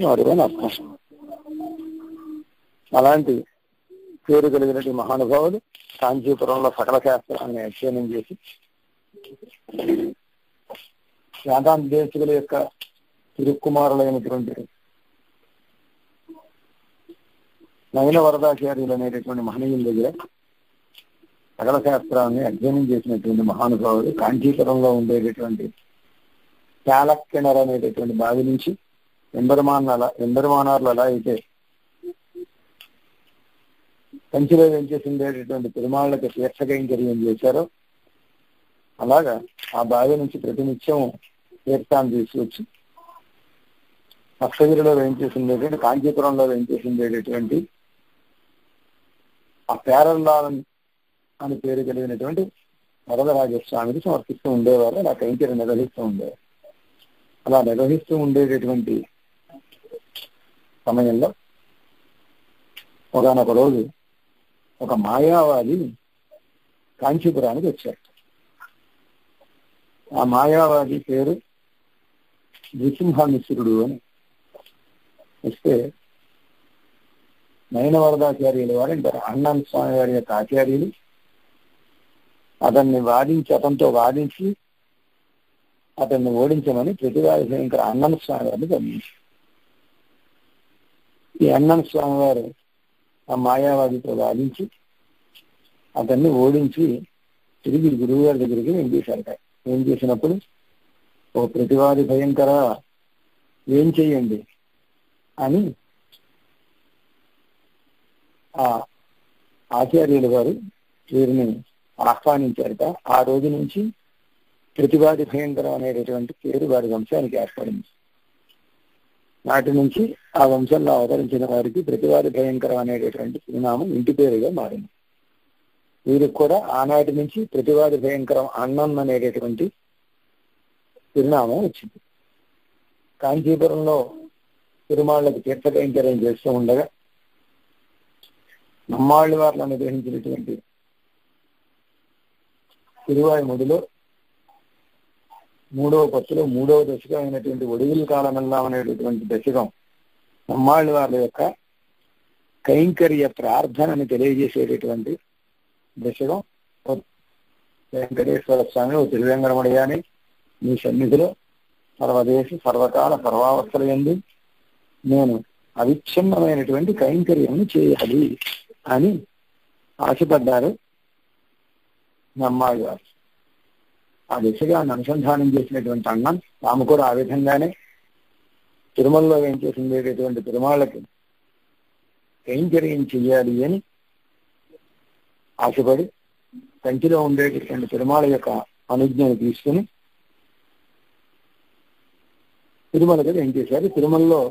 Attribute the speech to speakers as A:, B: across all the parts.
A: వారు అని అర్థం. అలాంటి పేరు కలిగినటువంటి మహానుభావులు కాంచీపురంలో సకల శాస్త్రాన్ని అధ్యయనం చేసి వేదాంత దేశికుల యొక్క తిరుక్కుమారులైనటువంటి నవీన వరదాచార్యులు అనేటటువంటి మహనీయుల దగ్గర సకల శాస్త్రాన్ని అధ్యయనం చేసినటువంటి మహానుభావులు కాంచీపురంలో ఉండేటటువంటి చాలక్కిణర అనేటటువంటి బావి నుంచి ఎంబెరుమానార్లు ఎలా అయితే కంచిలో వెంచేసి ఉండేటటువంటి తిరుమలకి తీర్థకైంకర్యం చేశారో అలాగా ఆ బావి నుంచి ప్రతినిత్యం తీర్థాన్ని తీసుకొచ్చి సప్తగిరిలో వేయించేసి ఉండేటువంటి కాంచీపురంలో వేయించేసి ఉండేటటువంటి ఆ పేరల్లాలని అని పేరు కలిగినటువంటి వరదరాజస్వామికి సమర్పిస్తూ ఉండేవారు. అలా కైంకర్యం నిర్వహిస్తూ ఉండేవారు. అలా నిర్వహిస్తూ ఉండేటటువంటి సమయంలో ఒకనొక రోజు ఒక మాయావాది కాంచీపురానికి వచ్చారు. ఆ మాయావాది పేరు నృసింహమిశ్రుడు అని. వస్తే నయన వరదాచార్యులు వారు అంటారు అన్నాన్ స్వామి వారి యొక్క ఆచార్యులు అతనితో వాదించి అతన్ని ఓడించమని ప్రతివాది శంకర అన్నన్ స్వామి వారిని పంపించారు. ఈ అన్నన్ స్వామి వారు ఆ మాయావాదితో వాదించి అతన్ని ఓడించి తిరిగి గురువు గారి దగ్గరికి ఏం చేశారట. ఏం చేసినప్పుడు ఓ ప్రతివాది భయంకర ఏం చెయ్యండి అని ఆ ఆచార్యులు వారు వీరిని ఆహ్వానించారట. ఆ రోజు నుంచి ప్రతివాది భయంకరం అనేటటువంటి పేరు వారి వంశానికి ఏర్పడింది. నాటి నుంచి ఆ వంశంలో అవతరించిన వారికి ప్రతివాది భయంకరం అనేటటువంటి తిరునామం ఇంటి పేరుగా మారింది. వీరికి కూడా ఆనాటి నుంచి ప్రతివాది భయంకరం అన్నం అనేటటువంటి తిరునామం వచ్చింది. కాంచీపురంలో తిరుమలకి తీర్థకైంకర్యం చేస్తూ ఉండగా నమ్మాళ్ళి వారిని నిర్వహించినటువంటి తిరువాయిముడిలో 3వ పత్తులో 3వ దశకం అయినటువంటి ఒడివిల్ కాలమెల్లాం అనేటటువంటి దశకం నమ్మాళ్ళి వారి యొక్క కైంకర్య ప్రార్థనని తెలియజేసేటటువంటి దశకం. వెంకటేశ్వర స్వామి ఓ తిరువేంకటమడయాని మీ సన్నిధిలో సర్వదేశ సర్వకాల సర్వావస్థల యందు నేను అవిచ్ఛిన్నమైనటువంటి కైంకర్యం చేయాలి అని ఆశపడ్డారు నమ్మాళ్ళి వారు. ఆ దిశగా అనుసంధానం చేసినటువంటి అన్నం తాము కూడా ఆ విధంగానే తిరుమలలో ఏం చేసిండేటటువంటి తిరుమలకి కైంకర్యం చెయ్యాలి అని ఆశపడి కంచిలో ఉండేటటువంటి తిరుమల యొక్క అనుజ్ఞను తీసుకుని తిరుమలకి ఏం చేశారు. తిరుమలలో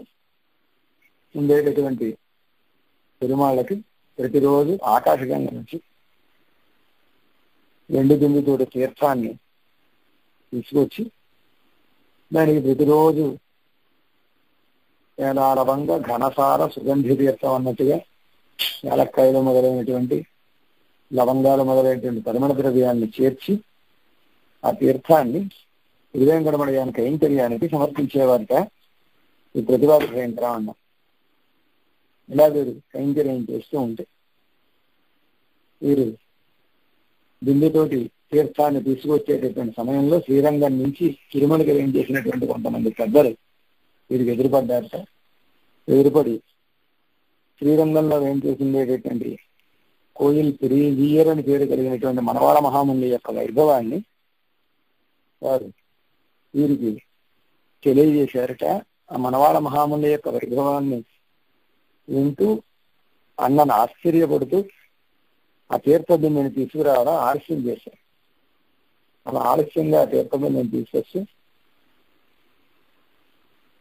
A: ఉండేటటువంటి తిరుమలకి ప్రతిరోజు ఆకాశగంగ నుంచి ఎండు దిండుతోటి తీర్థాన్ని తీసుకొచ్చి దానికి ప్రతిరోజు ఏలాడవంగా ఘనసార సుగంధి తీర్థం అన్నట్టుగా ఏలక్కాయలు మొదలైనటువంటి లవంగాలు మొదలైనటువంటి పరిమళ ద్రవ్యాన్ని చేర్చి ఆ తీర్థాన్ని తిరువేంకటమడయాని కైంకర్యానికి సమర్పించేవారట ఈ ప్రతివాది భయంకరం అన్నాం. ఇలా వీరు కైంకర్యం చేస్తూ ఉంటే వీరు బిందుతోటి తీర్థాన్ని తీసుకొచ్చేటటువంటి సమయంలో శ్రీరంగం నుంచి తిరుమలకి ఏం చేసినటువంటి కొంతమంది పెద్దలు వీరికి ఎదురుపడ్డారట. ఎదురుపడి శ్రీరంగంలో ఏం చేసిండేటటువంటి కోయిల్ పెరిగియర్ అని పేరు కలిగినటువంటి మనవాళ మహాముని యొక్క వైభవాన్ని వారు వీరికి తెలియజేశారట. ఆ మనవాళ మహాముని యొక్క వైభవాన్ని వింటూ అన్నను ఆశ్చర్యపడుతూ ఆ తీర్థబిందుని తీసుకురావడం ఆలస్యం చేశారు. అలా ఆలస్యంగా తీర్థబిందుని తీసుకొచ్చి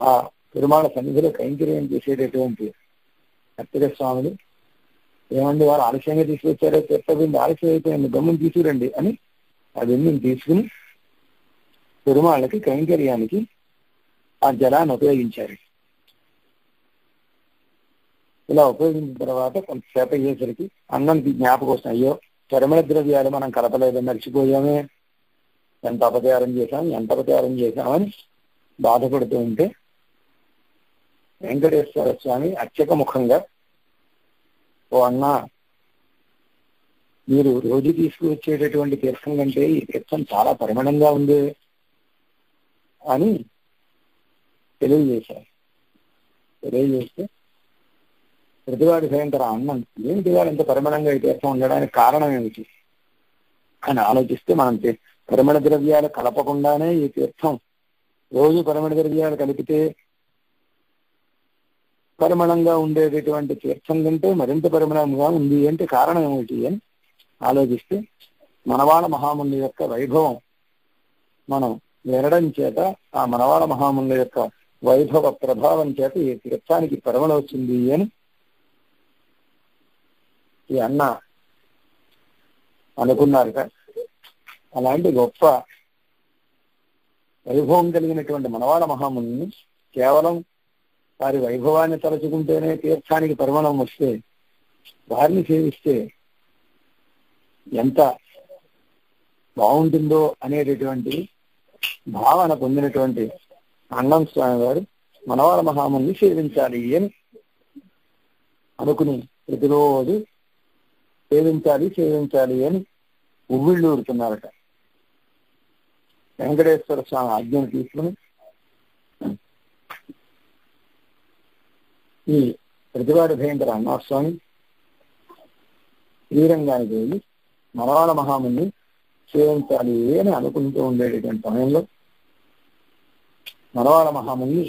A: ఆ తిరుమల సన్నిధిలో కైంకర్యం చేసేటటువంటి కార్తీక స్వాములు ఏమండి వారు ఆలస్యంగా తీసుకొచ్చారో తీర్థబిందు ఆలస్యం అయిపోయింది గమ్ముని తీసుకురండి అని ఆ బిందుని తీసుకుని తిరుమలకి కైంకర్యానికి ఆ జలాన్ని ఉపయోగించారు. ఇలా ఉపయోగించిన తర్వాత కొంతసేపు అయ్యేసరికి అన్నంకి జ్ఞాపకం వస్తాయి. అయ్యో పరిమళ ద్రవ్యాలు మనం కలపలేదు, మర్చిపోయామే, ఎంత అపచారం చేశామని బాధపడుతూ ఉంటే వెంకటేశ్వర స్వామి అర్చక ముఖంగా, ఓ అన్నా, మీరు రోజు తీసుకువచ్చేటటువంటి తీర్థం కంటే ఈ తీర్థం చాలా పరిమళంగా ఉంది అని తెలియజేశారు. తెలియజేస్తే ప్రతివాడి భయంకర అన్నం, ఏమిటి వాడు ఇంత పరిమళంగా ఈ తీర్థం ఉండడానికి కారణం ఏమిటి అని ఆలోచిస్తే, మనం పరిమళ ద్రవ్యాలు కలపకుండానే ఈ తీర్థం, రోజు పరిమళ ద్రవ్యాలు కలిపితే పరిమళంగా ఉండేటటువంటి తీర్థం కంటే మరింత పరిమళంగా ఉంది అంటే కారణం ఏమిటి అని ఆలోచిస్తే, మనవాళ మహాముని యొక్క వైభవం మనం వినడం చేత, ఆ మనవాళ మహాముని యొక్క వైభవ ప్రభావం చేత ఈ తీర్థానికి పరిమళం వచ్చింది అని ఈ అన్న అనుకున్నారుట. అలాంటి గొప్ప వైభవం కలిగినటువంటి మనవాళ మహాముని కేవలం వారి వైభవాన్ని తలుచుకుంటేనే తీర్థానికి పరిమళం వస్తే, వారిని సేవిస్తే ఎంత బాగుంటుందో అనేటటువంటి భావన పొందినటువంటి అన్నం స్వామి వారు మనవాళ మహాముని సేవించాలి అని అనుకుని ప్రతిరోజు సేవించాలి అని ఉవ్విళ్ళూరుతున్నారట. వెంకటేశ్వర స్వామి ఆజ్ఞను తీసుకుని ఈ ప్రతివాడి భయంకర అన్నస్వామి శ్రీరంగానికి వెళ్ళి మనవాళ మహాముని సేవించాలి అని అనుకుంటూ ఉండేటటువంటి సమయంలో మనవాళ మహాముని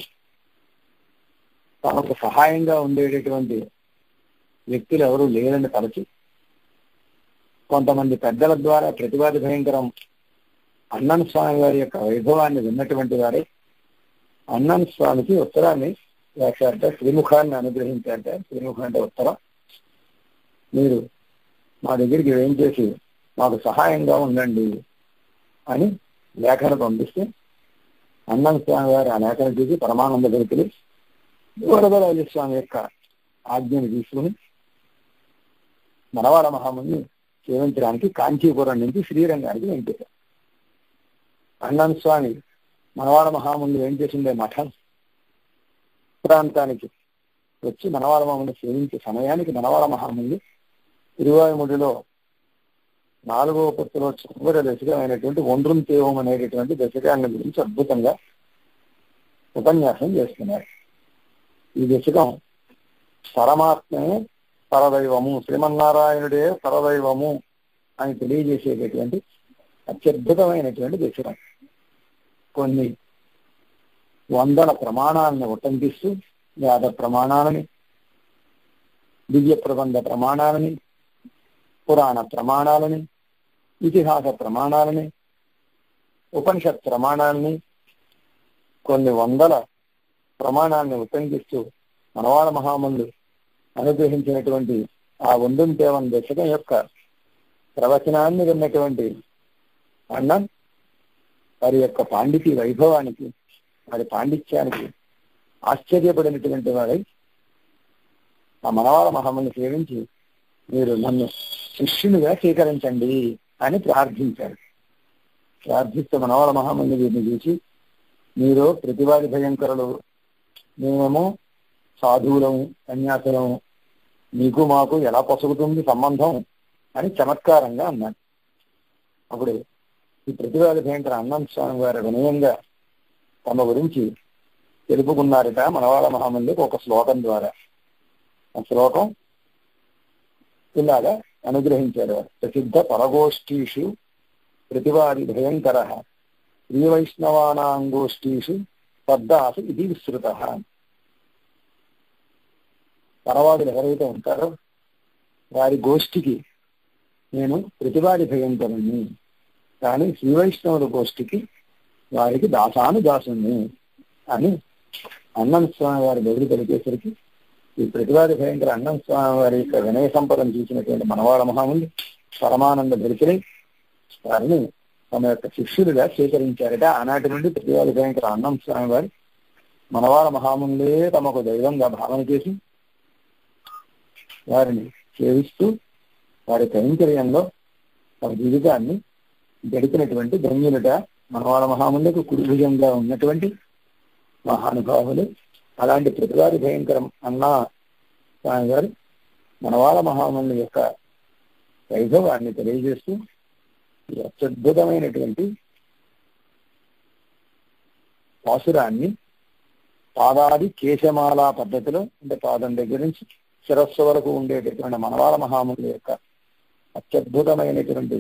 A: తనకు సహాయంగా ఉండేటటువంటి వ్యక్తులు ఎవరు లేదని తలచి, కొంతమంది పెద్దల ద్వారా ప్రతివాది భయంకరం అన్నన్ స్వామి వారి యొక్క వైభవాన్ని విన్నటువంటి వారే అన్నన్ స్వామికి ఉత్తరాన్ని రాశారట, శ్రీముఖాన్ని అనుగ్రహించారట. శ్రీముఖం అంటే ఉత్తరం. మీరు మా దగ్గరికి ఏం చేసి మాకు సహాయంగా ఉండండి అని లేఖను పంపిస్తే, అన్నన్ స్వామి వారు ఆ లేఖను చూసి పరమానంద భక్తులు వరదరాజ స్వామి యొక్క ఆజ్ఞను తీసుకుని మనవాళ మహాముని సేవించడానికి కాంచీపురం నుంచి శ్రీరంగానికి వెంకటేశారు. అన్నన్ స్వామి మనవాళ మహాముని ఏం చేసిందే మఠం ప్రాంతానికి వచ్చి మనవాళ మహాముని సేవించే సమయానికి మనవాళ మహాముని తిరువాయుముడిలో 4వ పత్తులో చివరి దశకమైనటువంటి ఒండ్రం తేవం అనేటటువంటి దశకాన్ని గురించి అద్భుతంగా ఉపన్యాసం చేస్తున్నారు. ఈ దశకం పరమాత్మే పరదైవము, శ్రీమన్నారాయణుడే పరదైవము అని తెలియజేసేటటువంటి అత్యద్భుతమైనటువంటి దశకం. కొన్ని వందల ప్రమాణాలను ఉటంకిస్తూ వేద ప్రమాణాలని, దివ్య ప్రబంధ ప్రమాణాలని, పురాణ ప్రమాణాలని, ఇతిహాస ప్రమాణాలని, ఉపనిషత్ ప్రమాణాలని, కొన్ని వందల ప్రమాణాలను ఉటంకిస్తూ మనవాళ మహామునులు అనుగ్రహించినటువంటి ఆ ఒండ్రం తేవం దశకం యొక్క ప్రవచనాన్ని విన్నటువంటి అన్నం వారి యొక్క పాండితీ వైభవానికి, వారి పాండిత్యానికి ఆశ్చర్యపడినటువంటి వారై ఆ మనవాళ మహాముని సేవించి మీరు నన్ను శిష్యునిగా స్వీకరించండి అని ప్రార్థించారు. ప్రార్థిస్తే మనవాళ మహాముని వీరిని చూసి, మీరు ప్రతివాది భయంకరులు, మేమేమో సాధువులము, సన్యాసులము, మీకు మాకు ఎలా పొసగుతుంది సంబంధం అని చమత్కారంగా అన్నాడు. అప్పుడు ఈ ప్రతివాది భయంకర అన్నం స్వామి వారి వినయంగా తమ గురించి తెలుపుకున్నారట మనవాళ మహామునికి ఒక శ్లోకం ద్వారా. ఆ శ్లోకం ఇలాగా అనుగ్రహించారు. ప్రసిద్ధ పరగోష్ఠీషు ప్రతివాది భయంకర శ్రీ వైష్ణవానాంగోష్ఠీషు పద్దాసు ఇది విస్తృత. పరవాదులు ఎవరైతే ఉంటారో వారి గోష్ఠికి నేను ప్రతివాది భయంకరుణ్ణి, కానీ శ్రీ వైష్ణవుల గోష్ఠికి వారికి దాసానుదాసుని అని అన్నం స్వామి వారి బదులు కలిగేసరికి ఈ ప్రతివాది భయంకర అన్నం స్వామి వారి యొక్క వినయ సంపదను చూసినటువంటి మనవాళ మహాముని పరమానంద భరితులై వారిని తమ యొక్క శిష్యులుగా స్వీకరించారట. ఆనాటి నుండి ప్రతివాది భయంకర అన్నం స్వామి వారి మనవాళ మహామునులే తమకు దైవంగా భావన చేసి వారిని సేవిస్తూ వారి కైంకర్యంలో తమ జీవితాన్ని గడిపినటువంటి ధన్యులట మనవాళ మహామునులకు కుడిభుజంగా ఉన్నటువంటి మహానుభావులు అలాంటి ప్రతివాది భయంకరం అన్నా స్వామి గారు మనవాళ మహాముని యొక్క వైభవాన్ని తెలియజేస్తూ ఈ అత్యద్భుతమైనటువంటి పాసురాన్ని పాదాది కేశమాల పద్ధతిలో, అంటే పాదం దగ్గర నుంచి శిరస్సు వరకు ఉండేటటువంటి మనవాళ మహాముని యొక్క అత్యద్భుతమైనటువంటి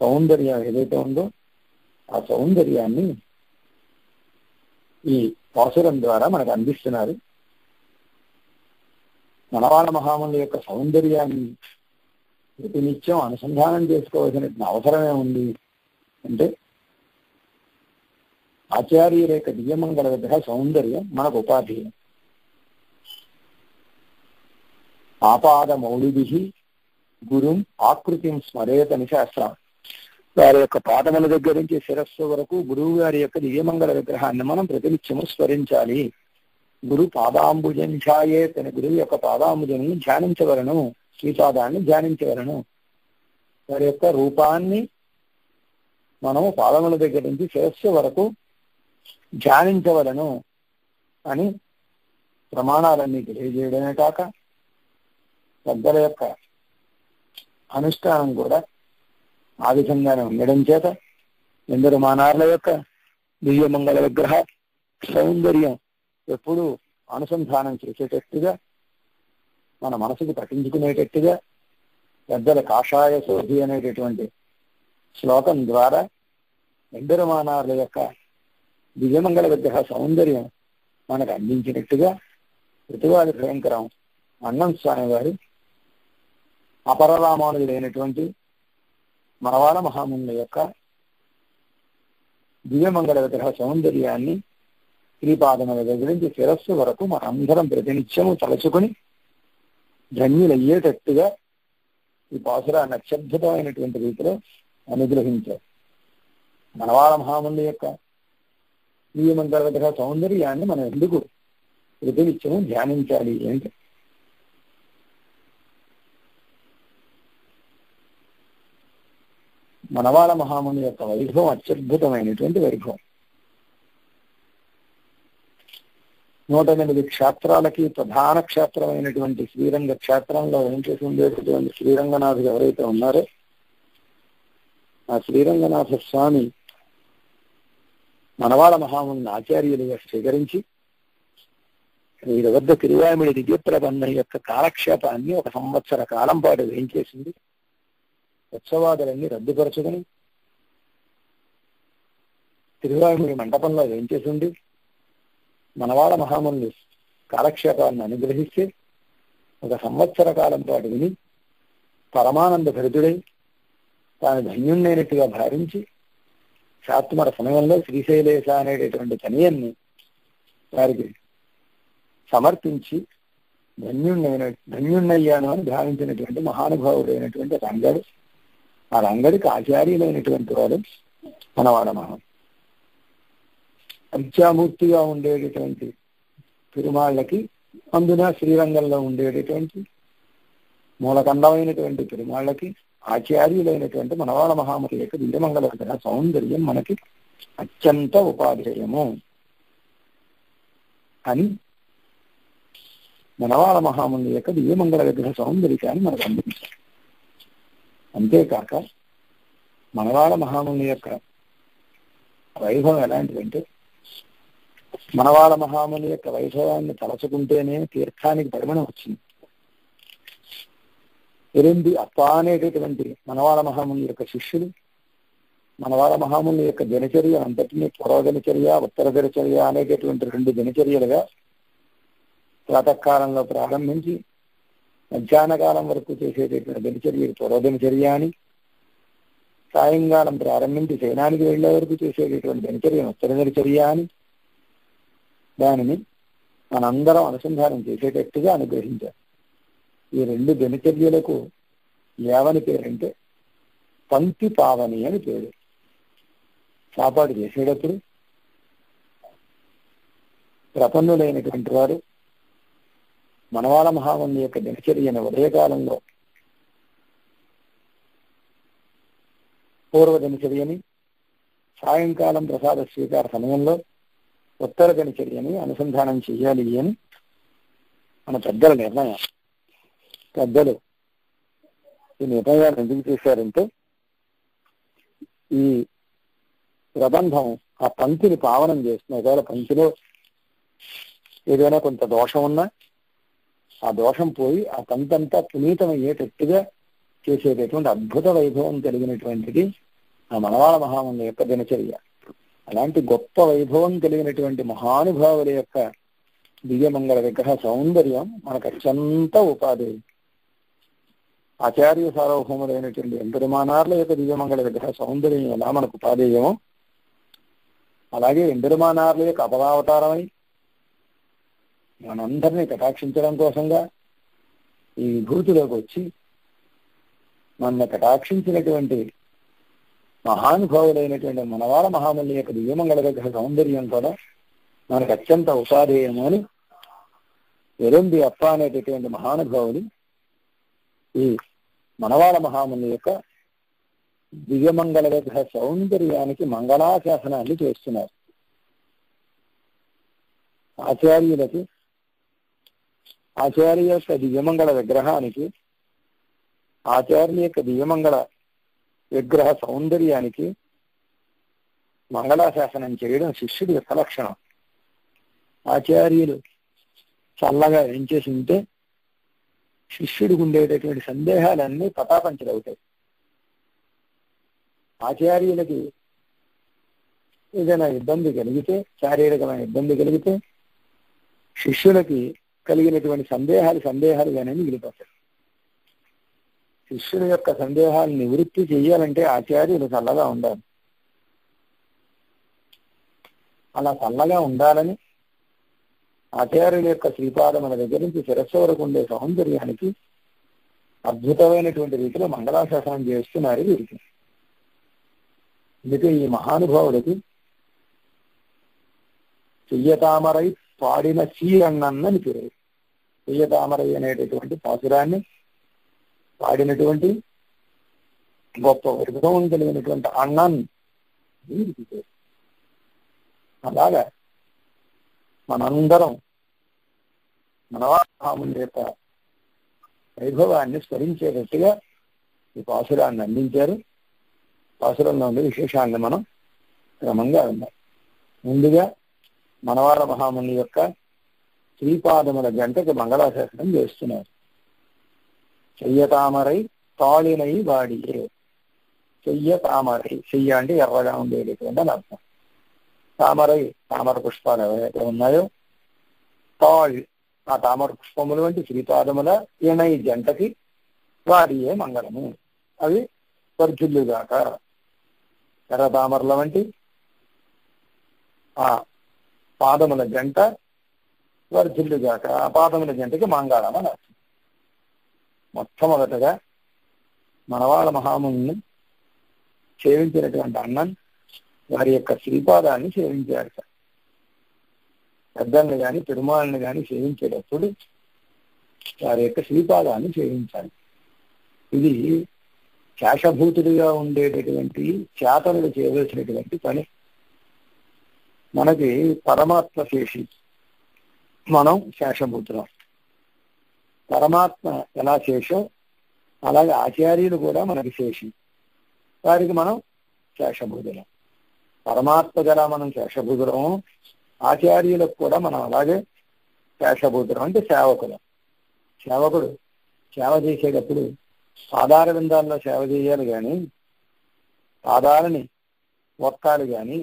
A: సౌందర్యం ఏదైతే ఉందో ఆ సౌందర్యాన్ని ఈ పాసురం ద్వారా మనకు అందిస్తున్నారు. మనవాళ మహాముని యొక్క సౌందర్యాన్ని ప్రతినిత్యం అనుసంధానం చేసుకోవాల్సిన అవసరమే ఉంది అంటే ఆచార్యుల యొక్క దివ్యమంగళ విగ్రహ సౌందర్యం మనకు ఉపాధి. ఆపాద మౌళిభి గురుం ఆకృతిం స్మరేతని శాస్త్రం. వారి యొక్క పాదముల దగ్గర నుంచి శిరస్సు వరకు గురువు గారి యొక్క దివ్యమంగళ విగ్రహాన్ని మనం ప్రతినిత్యము స్మరించాలి. గురు పాదాంబుజం ఛాయేత్ అని గురువు యొక్క పాదాంబుజను ధ్యానించవలను, శ్రీపాదాన్ని ధ్యానించవలను. వారి యొక్క రూపాన్ని మనము పాదముల దగ్గర నుంచి శిరస్సు వరకు ధ్యానించవలను అని ప్రమాణాలన్నీ తెలియజేయడమే కాక పెద్దల యొక్క అనుష్ఠానం కూడా ఆ విధంగానే ఉండడం చేత ఎందరు మానార్ల యొక్క దివ్యమంగళ విగ్రహ సౌందర్యం ఎప్పుడూ అనుసంధానం చేసేటట్టుగా, మన మనసుకు పట్టించుకునేటట్టుగా పెద్దల కాషాయ శోధి అనేటటువంటి శ్లోకం ద్వారా ఎందరు మానార్ల యొక్క దివ్యమంగళ విగ్రహ సౌందర్యం మనకు అందించినట్టుగా ప్రతివాది భయంకరం అన్నం స్వామి వారు అపరరామానుజుడైనటువంటి మనవాళ మహామునుల యొక్క దివ్యమంగళ విగ్రహ సౌందర్యాన్ని శ్రీపాదముల దగ్గర నుంచి శిరస్సు వరకు మనందరం ప్రతినిత్యము తలచుకుని ధన్యులయ్యేటట్టుగా ఈ పాసురాన్ని అత్యద్భుతమైనటువంటి రీతిలో అనుగ్రహించారు. మనవాళ మహామునుల యొక్క దివ్యమంగళ విగ్రహ సౌందర్యాన్ని మనం ఎందుకు ప్రతినిత్యము ధ్యానించాలి అంటే మనవాళ మహాముని యొక్క వైభవం అత్యద్భుతమైనటువంటి వైభవం. 108 క్షేత్రాలకి ప్రధాన క్షేత్రమైనటువంటి శ్రీరంగ క్షేత్రంలో వేంచేసి ఉండేటటువంటి శ్రీరంగనాథుడు ఎవరైతే ఉన్నారో ఆ శ్రీరంగనాథ స్వామి మనవాళ మహాముని ఆచార్యులుగా స్వీకరించి వీరి వద్ద తిరువామిడి దివ్యప్రబంధం యొక్క కాలక్షేపాన్ని 1 సంవత్సర కాలం పాటు వేయించేసింది. ఉత్సవాదులన్నీ రద్దుపరచుకుని తిరువామిడి మంటపంలో వేయించేసింది. మనవాళ మహాముని కాలక్షేపాన్ని అనుగ్రహిస్తే 1 సంవత్సర కాలం పాటు విని పరమానంద భరితుడై తాను ధన్యున్నైనట్టుగా భావించి శాత్మర సమయంలో శ్రీశైలేశ అనేటటువంటి తనయాన్ని వారికి సమర్పించి ధన్యున్నయ్యాను అని భావించినటువంటి మహానుభావుడైనటువంటి రంగడు. ఆ రంగడికి ఆచార్యులైనటువంటి వాడు మనవాళ మహా. అత్యామూర్తిగా ఉండేటటువంటి పెరుమాళ్ళకి అందున శ్రీరంగంలో ఉండేటటువంటి మూలకండమైనటువంటి పెరుమాళ్ళకి ఆచార్యులైనటువంటి మనవాళ మహాముని యొక్క దివ్యమంగళ విగ్రహ సౌందర్యం మనకి అత్యంత ఉపాధేయము అని మనవాళ మహాముని యొక్క దివ్యమంగళ విగ్రహ సౌందర్యాన్ని మనకు అందించారు. అంతేకాక మనవాళ మహాముని యొక్క వైభవం ఎలాంటిదంటే మనవాళ మహాముని యొక్క వైభవాన్ని తలచుకుంటేనే తీర్థానికి పరిమణం వచ్చింది. ఎరింది అప్ప అనేటటువంటి మనవాళ మహాముని యొక్క శిష్యులు మనవాళ మహాముని యొక్క దినచర్య అంతటినీ పూర్వ దినచర్య ఉత్తర దినచర్య అనేటటువంటి 2 దినచర్యలుగా ప్రాతకాలంలో ప్రారంభించి మధ్యాహ్న కాలం వరకు చేసేటటువంటి దినచర్య పూర్వ దినచర్య అని, సాయంకాలం ప్రారంభించి శయనానికి వెళ్లే వరకు చేసేటటువంటి దినచర్య ఉత్తర దినచర్య అని దానిని మనందరం అనుసంధానం చేసేటట్టుగా అనుగ్రహించారు. ఈ 2 దినచర్యలకు ఏమని పేరంటే పంక్తి పావని అని పేరు. చాపాటు చేసేటప్పుడు ప్రపన్నులైనటువంటి వారు మనవాళ మహాముని యొక్క దినచర్యను ఉదయకాలంలో పూర్వ దినచర్యని, సాయంకాలం ప్రసాద స్వీకార సమయంలో ఉత్తర దినచర్యని అనుసంధానం చెయ్యాలి అని మన పెద్దల నిర్ణయం. పెద్దలు ఈ నిర్ణయాలు ఎందుకు చేశారంటే ఈ ప్రబంధం ఆ పంక్తిని పావనం చేస్తుంది. ఒకవేళ పంక్తిలో ఏదైనా కొంత దోషం ఉన్నా ఆ దోషం పోయి ఆ పంక్తంతా పునీతమయ్యేటట్టుగా చేసేటటువంటి అద్భుత వైభవం కలిగినటువంటిది ఆ మనవాళ మహాముని యొక్క దినచర్య. అలాంటి గొప్ప వైభవం కలిగినటువంటి మహానుభావుల యొక్క దివ్యమంగళ విగ్రహ సౌందర్యం మనకు అత్యంత ఉపాధి. ఆచార్య సార్వభౌములైనటువంటి ఎంపెరుమానార్ల యొక్క దివ్యమంగళ విగ్రహ సౌందర్యం ఎలా మనకు ఉపాధేయమో, అలాగే ఎంపెరుమానార్ల యొక్క అపరావతారమై మనందరినీ కటాక్షించడం కోసంగా ఈ విభూతిలోకి వచ్చి మన కటాక్షించినటువంటి మహానుభావులైనటువంటి మనవాళ మహాముని యొక్క దివ్యమంగళ విగ్రహ సౌందర్యం కూడా మనకు అత్యంత ఉపాధేయము అని ఎరంబి అప్ప అనేటటువంటి మహానుభావులు ఈ మనవాళ మహాముని యొక్క దివ్యమంగళ విగ్రహ సౌందర్యానికి మంగళాశాసనాన్ని చేస్తున్నారు. ఆచార్యులకి ఆచార్య యొక్క దివ్యమంగళ విగ్రహానికి, ఆచార్య యొక్క దివ్యమంగళ విగ్రహ సౌందర్యానికి మంగళాశాసనం చేయడం శిష్యుడి యొక్క లక్షణం. ఆచార్యులు చల్లగా ఏం చేసి ఉంటే శిష్యుడికి ఉండేటటువంటి సందేహాలన్నీ పటాపంచలవుతాయి. ఆచార్యులకి ఏదైనా ఇబ్బంది కలిగితే, శారీరకమైన ఇబ్బంది కలిగితే శిష్యులకి కలిగినటువంటి సందేహాలుగానే మిగిలిపోతాయి. శిష్యుల యొక్క సందేహాలు నివృత్తి చెయ్యాలంటే ఆచార్యులు చల్లగా ఉండాలి. అలా చల్లగా ఉండాలని ఆచార్యుల యొక్క శ్రీపాదముల దగ్గర నుంచి శిరస్సు వరకు ఉండే సౌందర్యానికి అద్భుతమైనటువంటి రీతిలో మంగళాశాసనం చేస్తున్నారు వీరికి. అందుకే ఈ మహానుభావుడికి చెయ్యతామరై పాడిన శ్రీరన్నని పేరు. చెయ్యతామరై అనేటటువంటి పాసురాన్ని పాడినటువంటి గొప్ప వైభవం కలిగినటువంటి అన్నన్ వీరికి పేరు. అలాగా మనందరం మనవాముని యొక్క వైభవాన్ని స్మరించేటట్టుగా ఈ పాసురాన్ని అందించారు. పాసురంలో ఉండే విశేషాలను మనం క్రమంగా విన్నాం. ముందుగా మనవాళ మహాముని యొక్క శ్రీపాదముల గంటకి మంగళాశాసనం చేస్తున్నారు. చెయ్యతామరై తాళినై వాడియే. చెయ్య తామరై, చెయ్య అంటే ఎర్రగా ఉండేటటువంటి అని అర్థం. తామరై, తామర పుష్పాలు ఎవరైతే ఉన్నాయో, తాళి ఆ తామర పుష్పములు వంటి శ్రీపాదముల ఈయనై జంటకి వాడియే మంగళము, అవి వర్ధిల్లుగాక. ఎర్ర తామరల వంటి ఆ పాదముల జంట వర్ధిల్లుగాక. ఆ పాదముల జంటకి మంగళం అని అర్థం. మొట్టమొదటగా మనవాళ మహాముని సేవించినటువంటి అన్నన్ వారి యొక్క శ్రీపాదాన్ని సేవించారు. పెద్దల్ని కానీ పెరుమాళ్ళని కానీ సేవించేటప్పుడు వారి యొక్క శ్రీపాదాన్ని సేవించాలి. ఇది శేషభూతుడిగా ఉండేటటువంటి చేతనులు చేయవలసినటువంటి పని. మనకి పరమాత్మ శేషి, మనం శేషభూతులం. పరమాత్మ ఎలా శేషో అలాగే ఆచార్యులు కూడా మనకి శేషి, వారికి మనం శేషభూతులం. పరమాత్మ గల మనం శేషభూతులము, ఆచార్యులకు కూడా మనం అలాగే శేషభూతులం, అంటే సేవకులం. సేవకుడు సేవ చేసేటప్పుడు పాదార విందాల్లో సేవ చేయాలి కానీ పాదాలని ఒక్కాలి కానీ,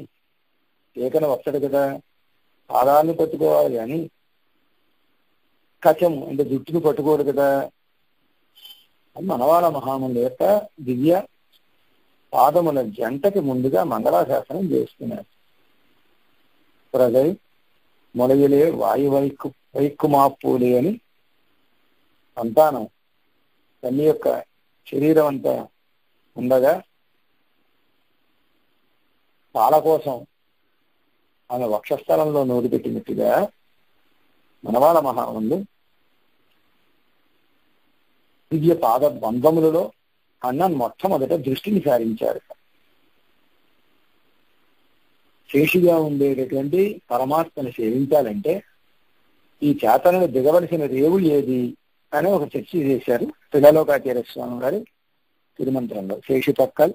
A: ఏకన వస్తాడు కదా, పాదాలను పట్టుకోవాలి కానీ కచము అంటే జుట్టును పట్టుకోడు కదా. మనవాళ మహాముని యొక్క దివ్య పాదముల జంటకి ముందుగా మంగళాశాసనం చేస్తున్నారు. ప్రజై మొలయలే వాయు వైక్కుమాప్పులే అని సంతానం తల్లి యొక్క శరీరం అంతా ఉండగా పాల కోసం ఆమె వక్షస్థలంలో నోరు పెట్టినట్టుగా మనవాళ మహాముని దివ్య పాద బంధములలో అన్నన్ మొట్టమొదట దృష్టిని సారించారు. శేషిగా ఉండేటటువంటి పరమాత్మను సేవించాలంటే ఈ చేతనను దిగవలసిన రేవు ఏది అని ఒక చర్చ చేశారు పిల్లలోకాచార్య స్వామి గారు తిరుమంత్రంలో. శేషిపక్కల్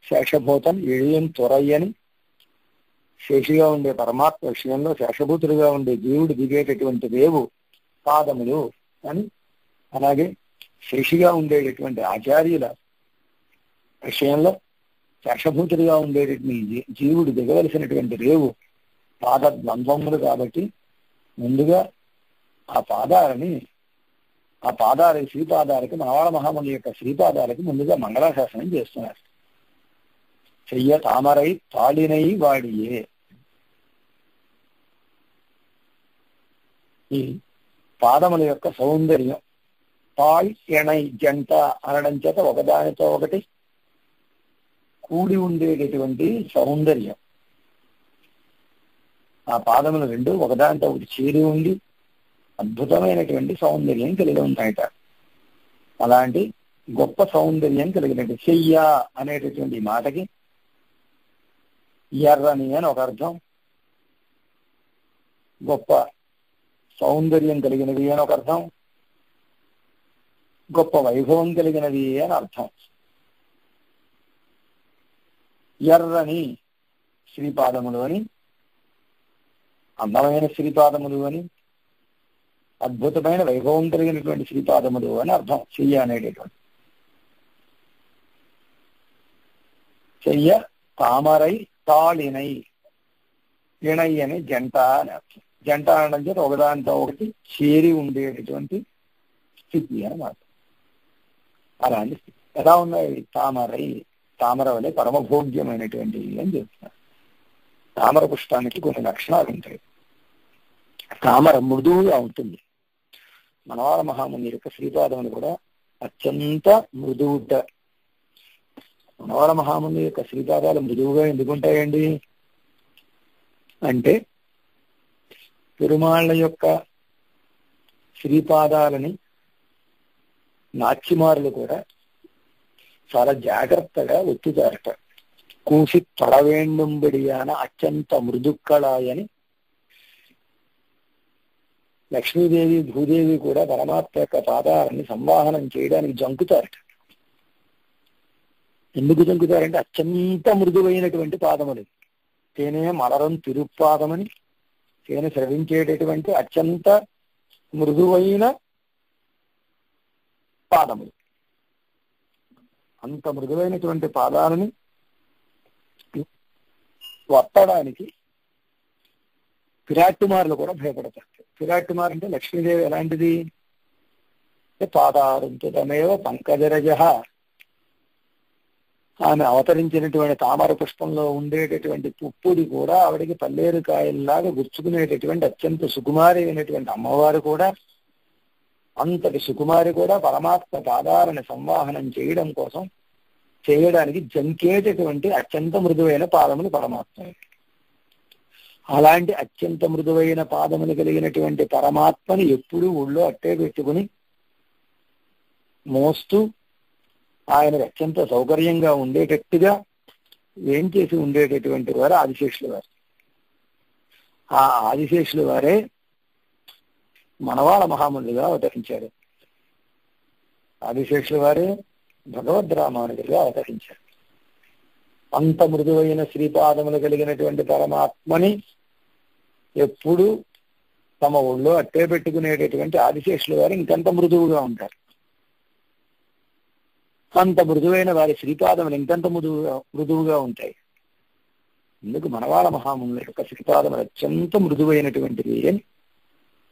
A: శేషభూతం ఎழிయం త్వరయ్యని, శేషిగా ఉండే పరమాత్మ విషయంలో శేషభూతుడుగా ఉండే జీవుడు దిగేటటువంటి రేవు పాదములు అని, అలాగే శేషిగా ఉండేటటువంటి ఆచార్యుల విషయంలో శేషభూతుడిగా ఉండేటటువంటి జీవుడు దిగవలసినటువంటి రేవు పాద ద్వంద్వములు. కాబట్టి ముందుగా ఆ పాదాలకి శ్రీపాదాలకి మనవాళ మహాముని యొక్క శ్రీపాదాలకి ముందుగా మంగళాశాసనం చేస్తున్నారు. చెయ్య తామరై తాళినై వాడియే. ఈ పాదముల యొక్క సౌందర్యం తాళ్ ఎణై జంట అనడం చేత ఒకదానితో ఒకటి కూడి ఉండేటటువంటి సౌందర్యం. ఆ పాదములు రెండు ఒకదానితో ఒకటి చేరి ఉండి అద్భుతమైనటువంటి సౌందర్యం కలిగి ఉంటాయట. అలాంటి గొప్ప సౌందర్యం కలిగినట్టు చెయ్య అనేటటువంటి మాటకి ఎర్రని అని ఒక అర్థం, గొప్ప సౌందర్యం కలిగినవి అని ఒక అర్థం, గొప్ప వైభవం కలిగినవి అని అర్థం. ఎర్రని శ్రీపాదములు అని, అందమైన శ్రీపాదములు అని, అద్భుతమైన వైభవం కలిగినటువంటి శ్రీపాదములు అని అర్థం చెయ్య అనేటటువంటి. చెయ్య తామరై తాళినై, ఇణై అని జంట అని అర్థం. జంట అనడం చేత ఒకదానితో ఒకటి చేరి ఉండేటటువంటి స్థితి అన్నమాట. అలాంటి స్థితి ఎలా ఉన్నాయి? తామరై, తామర వలె పరమభోగ్యమైనటువంటివి అని చెప్తున్నారు. తామర పుష్పానికి కొన్ని లక్షణాలు ఉంటాయి. తామర మృదువుగా ఉంటుంది. మనవాళ మహాముని యొక్క శ్రీపాదములు కూడా అత్యంత మృదువుట. మనవాళ మహాముని యొక్క శ్రీపాదాలు మృదువుగా ఎందుకుంటాయండి అంటే, పెరుమాళ్ళ యొక్క శ్రీపాదాలని నాట్యమారులు కూడా చాలా జాగ్రత్తగా ఒత్తుతారట. కూసి తొడవేండుంబడియాన అత్యంత మృదుక్కళాయని లక్ష్మీదేవి భూదేవి కూడా పరమాత్మ యొక్క పాదాలని సంవాహనం చేయడానికి జంకుతారట. ఎందుకు జంకుతారంటే అత్యంత మృదువైనటువంటి పాదములు. తేనే మలరం తిరుపాదమని, తేనె స్రవించేటటువంటి అత్యంత మృదువైన పాదములు. అంత మృదువైనటువంటి పాదాలని వత్తడానికి పిరాట్టుమారులు కూడా భయపడతారు. పిరాట్టుమారు అంటే లక్ష్మీదేవి ఎలాంటిది? పాదారుంతుతమేవ పంకజరజ. ఆమె అవతరించినటువంటి తామర పుష్పంలో ఉండేటటువంటి పుప్పుది కూడా ఆవిడికి పల్లేరుకాయల్లాగా గుర్చుకునేటటువంటి అత్యంత సుకుమారి అయినటువంటి అమ్మవారు కూడా, అంతటి సుకుమారి కూడా పరమాత్మ పాదాలను సంవాహనం చేయడానికి జంకేటటువంటి అత్యంత మృదువైన పాదములు పరమాత్మ. అలాంటి అత్యంత మృదువైన పాదములు కలిగినటువంటి పరమాత్మని ఎప్పుడూ ఒళ్ళో అట్టే పెట్టుకుని మోస్తూ ఆయనకు అత్యంత సౌకర్యంగా ఉండేటట్టుగా ఏం చేసి ఉండేటటువంటి వారు ఆదిశేషుల వారు. ఆ ఆదిశేషుల వారే మనవాళ మహామునులుగా అవతరించారు. ఆదిశేషుల వారే భగవద్రామానుడిగా అవతరించారు. అంత మృదువైన శ్రీపాదములు కలిగినటువంటి పరమాత్మని ఎప్పుడు తమ ఒళ్ళో అట్టే పెట్టుకునేటటువంటి ఆదిశేషుల వారు ఇంకంత మృదువుగా ఉంటారు. అంత మృదువైన వారి శ్రీపాదములు ఇంకంత మృదువుగా ఉంటాయి. ఎందుకు? మనవాళ మహామునుల యొక్క శ్రీపాదములు అత్యంత మృదువైనటువంటివి అని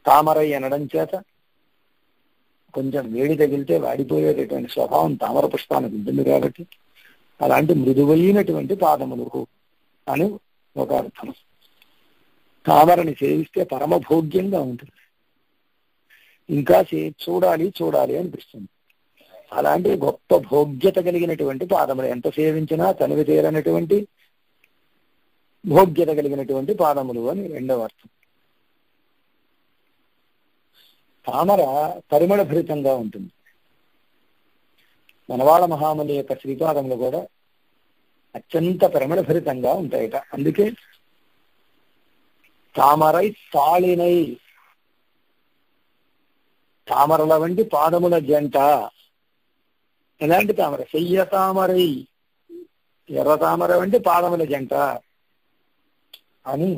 A: తామరై అనడం చేత కొంచెం వేడి తగిలితే వాడిపోయేటటువంటి స్వభావం తామర పుష్పానికి ఉంటుంది. కాబట్టి అలాంటి మృదువైనటువంటి పాదములు అని ఒక అర్థం. తామరని సేవిస్తే పరమభోగ్యంగా ఉంటుంది. ఇంకా చూడాలి అనిపిస్తుంది. అలాంటి గొప్ప భోగ్యత కలిగినటువంటి పాదములు, ఎంత సేవించినా తనివి తీరనటువంటి భోగ్యత కలిగినటువంటి పాదములు అని రెండవ అర్థం. తామర పరిమళ భరితంగా ఉంటుంది. మనవాళ మహాముని యొక్క శ్రీపాదములు కూడా అత్యంత పరిమళ భరితంగా ఉంటాయట. అందుకే తామరై తాళినై, తామరల వంటి పాదముల జంట. ఎలాంటి తామర? చెయ్య తామరై, ఎర్ర తామర వంటి పాదముల జంట అని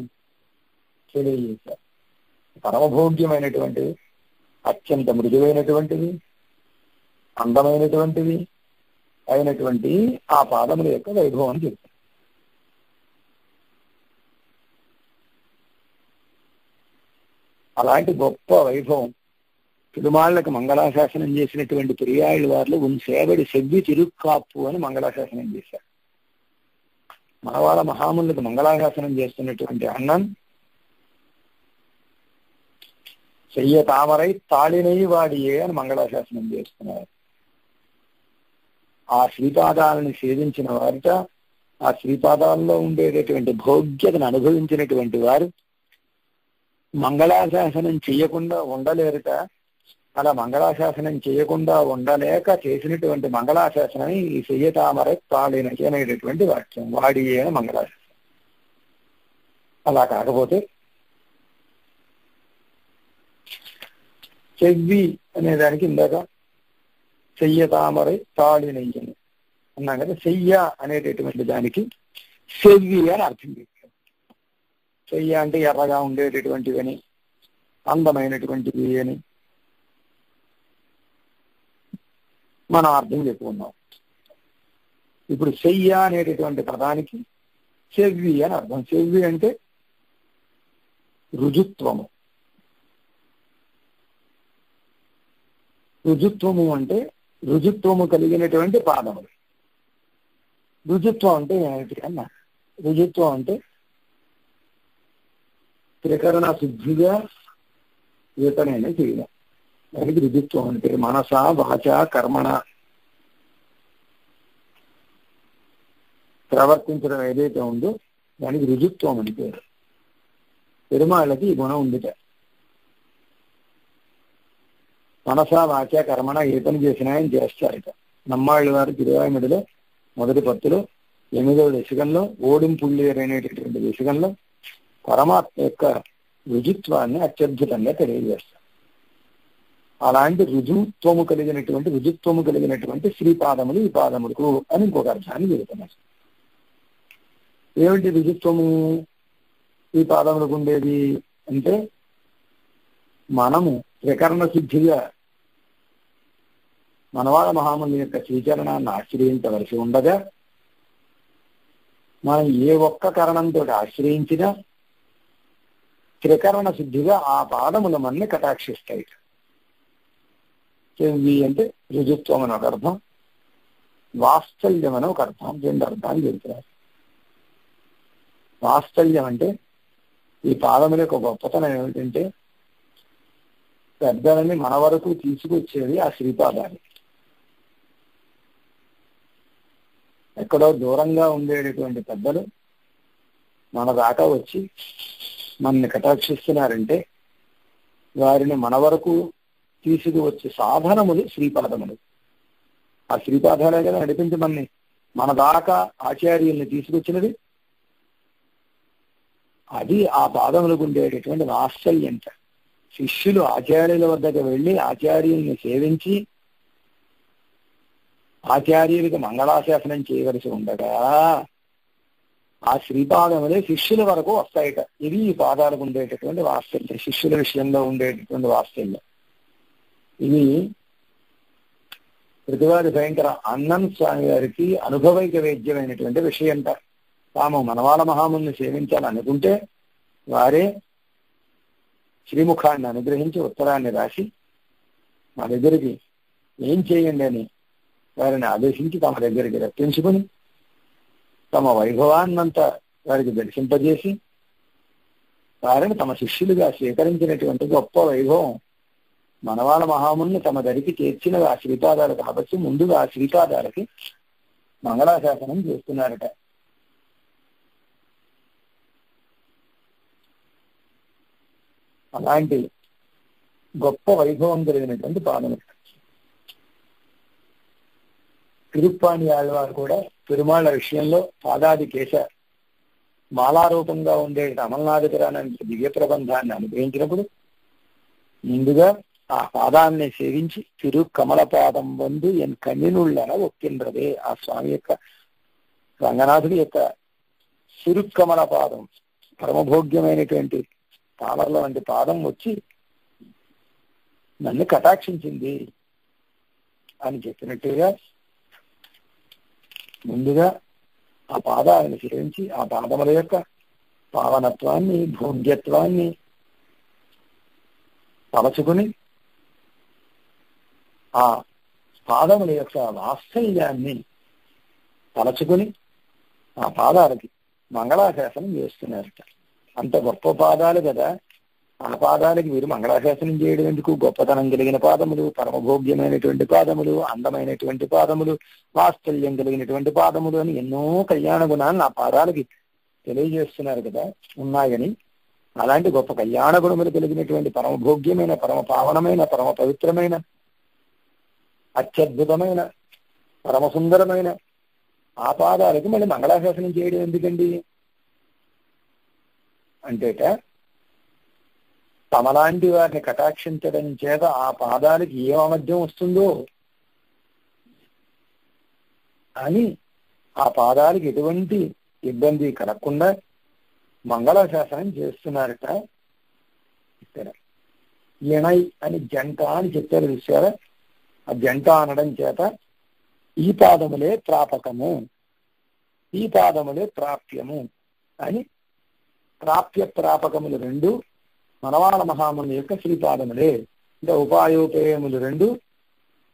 A: తెలియజేశారు. పరమభోగ్యమైనటువంటివి, అత్యంత మృదువైనటువంటివి, అందమైనటువంటివి అయినటువంటి ఆ పాదముల యొక్క వైభవం అని చెప్తారు. అలాంటి గొప్ప వైభవం తిరుమాళ్లకు మంగళాశాసనం చేసినటువంటి పెరియాళ్ళ వారు సేవడి సెవ్వి తిరుక్కాపు అని మంగళాశాసనం చేశారు. మనవాళ్ళ మహాములకు మంగళాశాసనం చేస్తున్నటువంటి అన్నం చెయ్య తామరై తాళినై వాడియే అని మంగళాశాసనం చేస్తున్నారు. ఆ శ్రీపాదాలను సేవించిన వారిట, ఆ శ్రీపాదాల్లో ఉండేటటువంటి భోగ్యతను అనుభవించినటువంటి వారు మంగళాశాసనం చెయ్యకుండా ఉండలేరుట. అలా మంగళాశాసనం చేయకుండా ఉండలేక చేసినటువంటి మంగళాశాసనం ఈ చెయ్య తామరై తాళినై అనేటటువంటి వాక్యం, వాడియే అని మంగళాశాసనం. అలా కాకపోతే చెవ్వి అనే దానికి ఇందాక చెయ్య తామరై తాళినై అని అన్నాం కదా. చెయ్య అనేటటువంటి దానికి చెవ్వి అని అర్థం చేశారు. చెయ్య అంటే ఎర్రగా ఉండేటటువంటివి అని, అందమైనటువంటివి అని మనం అర్థం చెప్పుకున్నాం. ఇప్పుడు చెయ్య అనేటటువంటి పదానికి చెవ్వి అని అర్థం. చెవ్వి అంటే రుజుత్వము. రుజుత్వము అంటే రుజుత్వము కలిగినటువంటి పాదములు. రుజుత్వం అంటే ఏమిటి అన్నా? రుజుత్వం అంటే త్రికరణ శుద్ధిగా ఈతనైనా చేయడం, దానికి రుజుత్వం అంటే. మనస వాచ కర్మణ ప్రవర్తించడం ఏదైతే ఉందో దానికి రుజుత్వం అని పేరు. పెరుమాళ్ళకి ఈ గుణం ఉందిట. మనస వాచ కర్మణ ఏ పని చేసినా ఆయన చేస్తారట. నమ్మాళ్ళ వారు తిరువాయిమిడిలో మొదటి పత్తులో 8వ దశకంలో ఓడింపుళ్ళేరు అనేటటువంటి దశకంలో పరమాత్మ యొక్క రుజుత్వాన్ని అత్యద్భుతంగా తెలియజేస్తారు. అలాంటి రుజుత్వము కలిగినటువంటి శ్రీపాదములు ఈ పాదములకు అని ఇంకొక అర్థాన్ని చెబుతున్నారు. ఏమిటి రుజుత్వము ఈ పాదములకు ఉండేది అంటే, మనము త్రికరణ శుద్ధిగా మనవాళ్ళ మహాముని యొక్క శ్రీచరణాన్ని ఆశ్రయించవలసి ఉండగా, మనం ఏ ఒక్క కరణంతో ఆశ్రయించినా త్రికరణ శుద్ధిగా ఆ పాదములు మనల్ని కటాక్షిస్తాయి. చెవ్వి అంటే రుజుత్వం అని ఒక అర్థం, వాత్సల్యం అని ఒక అర్థం. 2 అర్థాలు చెబుతున్నారు. వాత్సల్యం అంటే ఈ పాదముల యొక్క గొప్పతనం ఏమిటంటే, పెద్దలని మన వరకు తీసుకొచ్చేది ఆ శ్రీపాదాలు. ఎక్కడో దూరంగా ఉండేటటువంటి పెద్దలు మన దాకా వచ్చి మనల్ని కటాక్షిస్తున్నారంటే వారిని మన వరకు తీసుకువచ్చే సాధనములు శ్రీపాదములు. ఆ శ్రీపాదాలే కదా నడిపించి మన దాకా ఆచార్యుల్ని తీసుకొచ్చినది. అది ఆ పాదములకు ఉండేటటువంటి వాత్సల్యంట. శిష్యులు ఆచార్యుల వద్దకు వెళ్ళి ఆచార్యుల్ని సేవించి ఆచార్యులకు మంగళాశాసనం చేయవలసి ఉండగా ఆ శ్రీపాదములే శిష్యుల వరకు వస్తాయిట. ఇది ఈ పాదాలకు ఉండేటటువంటి వాత్సల్యం, శిష్యుల విషయంలో ఉండేటటువంటి వాత్సల్యం. ఇది ప్రతివాది భయంకర అన్నం స్వామి గారికి అనుభవైక వేద్యమైనటువంటి విషయంట. తాము మనవాళ్ళ మహాముని సేవించాలనుకుంటే వారే శ్రీముఖాన్ని అనుగ్రహించి ఉత్తరాన్ని రాసి మా దగ్గరికి ఏం చేయండి అని వారిని ఆదేశించి తమ దగ్గరికి రప్పించుకుని తమ వైభవాన్నంతా వారికి దర్శింపజేసి వారిని తమ శిష్యులుగా స్వీకరించినటువంటి గొప్ప వైభవం మనవాళ్ళ మహాముని తమ దరికి చేర్చిన ఆ శ్రీపాదాలు కాబట్టి ముందుగా ఆ శ్రీపాదాలకి మంగళాశాసనం చేస్తున్నారట. అలాంటి గొప్ప వైభవం కలిగినటువంటి పాదములు. తిరుప్పాణి ఆళ్వారు కూడా పెరుమాళ్ళ విషయంలో పాదాది కేశ మాలారూపంగా ఉండే అమల్నాథపురాణ దివ్య ప్రబంధాన్ని అనుభవించినప్పుడు ముందుగా ఆ పాదాన్ని సేవించి తిరు కమలపాదం వందు ఎన్ కన్నినుళ్ళన ఒక్కిండ్రదే. ఆ స్వామి యొక్క రంగనాథుడి యొక్క సిరుక్కమల పాదం, పరమభోగ్యమైనటువంటి తామరల వంటి పాదం వచ్చి నన్ను కటాక్షించింది అని చెప్పినట్టుగా ముందుగా ఆ పాదాలను సేవించి ఆ పాదముల యొక్క పావనత్వాన్ని, భోగ్యత్వాన్ని తలచుకుని ఆ పాదముల యొక్క వాత్సల్యాన్ని తలచుకుని ఆ పాదాలకి మంగళాశాసనం చేస్తున్నారట. అంత గొప్ప పాదాలు కదా, ఆ పాదాలకి మీరు మంగళాశాసనం చేయడం ఎందుకు? గొప్పతనం కలిగిన పాదములు, పరమభోగ్యమైనటువంటి పాదములు, అందమైనటువంటి పాదములు, వాత్సల్యం కలిగినటువంటి పాదములు అని ఎన్నో కళ్యాణ గుణాలను ఆ పాదాలకి తెలియజేస్తున్నారు కదా, ఉన్నాయని. అలాంటి గొప్ప కళ్యాణ గుణములు కలిగినటువంటి పరమభోగ్యమైన, పరమ పావనమైన, పరమ పవిత్రమైన, అత్యద్భుతమైన, పరమ సుందరమైన ఆ పాదాలకి మళ్ళీ మంగళాశాసనం చేయడం ఎందుకండి అంటేట, తమలాంటి వారిని కటాక్షించడం చేత ఆ పాదాలకి ఏం అమధ్యం వస్తుందో అని ఆ పాదాలకి ఎటువంటి ఇబ్బంది కలగకుండా మంగళాశాసనం చేస్తున్నారట. ఇక్కడ ఎణై అని జంట అని చెప్పారు చూసారా, ఆ జంట అనడం చేత ఈ పాదములే ప్రాపకము, ఈ పాదములే ప్రాప్యము అని ప్రాప్య ప్రాపకములు రెండు మనవాళ మహాముని యొక్క శ్రీపాదములే. అంటే ఉపాయోపేయములు రెండు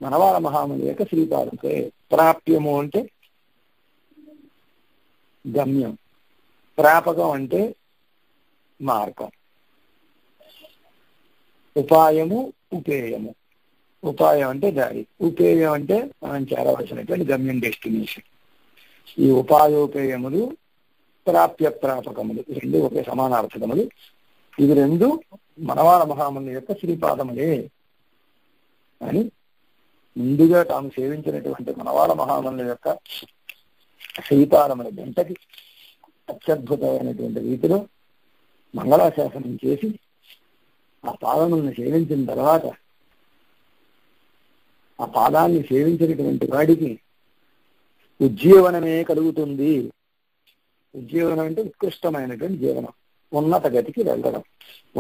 A: మనవాళ మహాముని యొక్క శ్రీపాదములే. ప్రాప్యము అంటే గమ్యం, ప్రాపకం అంటే మార్గం, ఉపాయము ఉపేయము. ఉపాయం అంటే దారి, ఉపేయం అంటే మనం చేరవలసినటువంటి గమ్యం, డెస్టినేషన్. ఈ ఉపాయోపేయములు, ప్రాప్య ప్రాపకములు రెండు ఒకే సమానార్థకములు. ఇవి రెండు మనవాళ మహాముని యొక్క శ్రీపాదములే అని ముందుగా తాము సేవించినటువంటి మనవాళ మహాముని యొక్క శ్రీపాదముల వెంటకి అత్యద్భుతమైనటువంటి రీతిలో మంగళాశాసనం చేసి ఆ పాదములను సేవించిన తర్వాత ఆ పాదాన్ని సేవించినటువంటి వాడికి ఉజ్జీవనమే కలుగుతుంది. ఉజ్జీవనం అంటే ఉత్కృష్టమైనటువంటి జీవనం, ఉన్నత గతికి వెళ్ళడం,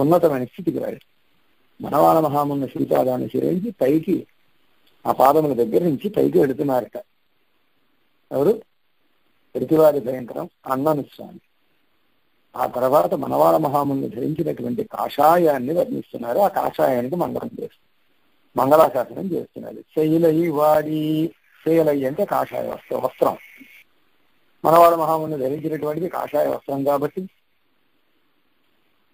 A: ఉన్నతమైన స్థితికి వెళ్ళడం. మనవాళ మహామున్న శ్రీపాదాన్ని సేవించి పైకి ఆ పాదముల దగ్గర నుంచి పైకి వెళుతున్నారట. ఎవరు? ప్రతివాది భయంకరం అన్నను స్వామి. ఆ తర్వాత మనవాళ మహాముని ధరించినటువంటి కాషాయాన్ని వర్ణిస్తున్నారు. ఆ కాషాయానికి మంగళాశాసనం చేస్తున్నారు. శైలయి వాడి, శైలయి అంటే కాషాయ వస్త్రం. మనవాళ మహాముని ధరించినటువంటిది కాషాయ వస్త్రం కాబట్టి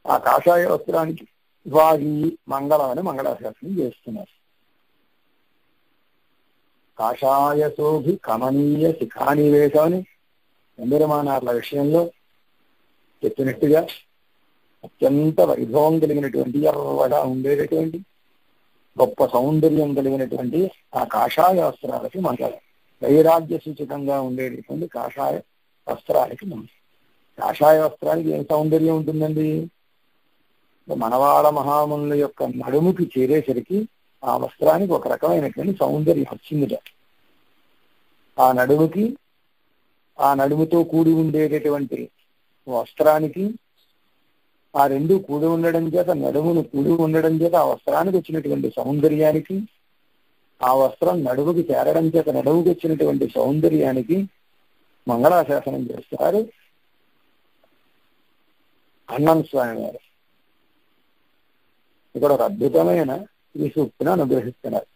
A: ఆ కాషాయ వస్త్రానికి వాడి మంగళం అని మంగళాశాసనం చేస్తున్నారు. కాషాయ శోభి కమనీయ శిఖానివేశం అని ఎంబెరుమానార్ల విషయంలో చెప్పినట్టుగా అత్యంత వైభవం కలిగినటువంటి, ఎర్రగా ఉండేటటువంటి, గొప్ప సౌందర్యం కలిగినటువంటి ఆ కాషాయ వస్త్రాలకి మంగళం. వైరాగ్య సూచకంగా ఉండేటటువంటి కాషాయ వస్త్రాలకి మంగళం. కాషాయ వస్త్రానికి ఏం సౌందర్యం ఉంటుందండి? మనవాళ మహామునుల యొక్క నడుముకి చేరేసరికి ఆ వస్త్రానికి ఒక రకమైనటువంటి సౌందర్యం వచ్చిందిట. ఆ నడుముకి, ఆ నడుముతో కూడి ఉండేటటువంటి వస్త్రానికి, ఆ రెండు కూడి ఉండడం చేత, నడుమును కూడి ఉండడం చేత ఆ వస్త్రానికి వచ్చినటువంటి సౌందర్యానికి, ఆ వస్త్రం నడుముకి చేరడం చేత నడుముకి వచ్చినటువంటి సౌందర్యానికి మంగళాశాసనం చేస్తారు అన్నం స్వామి వారు. ఇక్కడ ఒక అద్భుతమైన ఈ సూక్తిని అనుగ్రహిస్తున్నారు.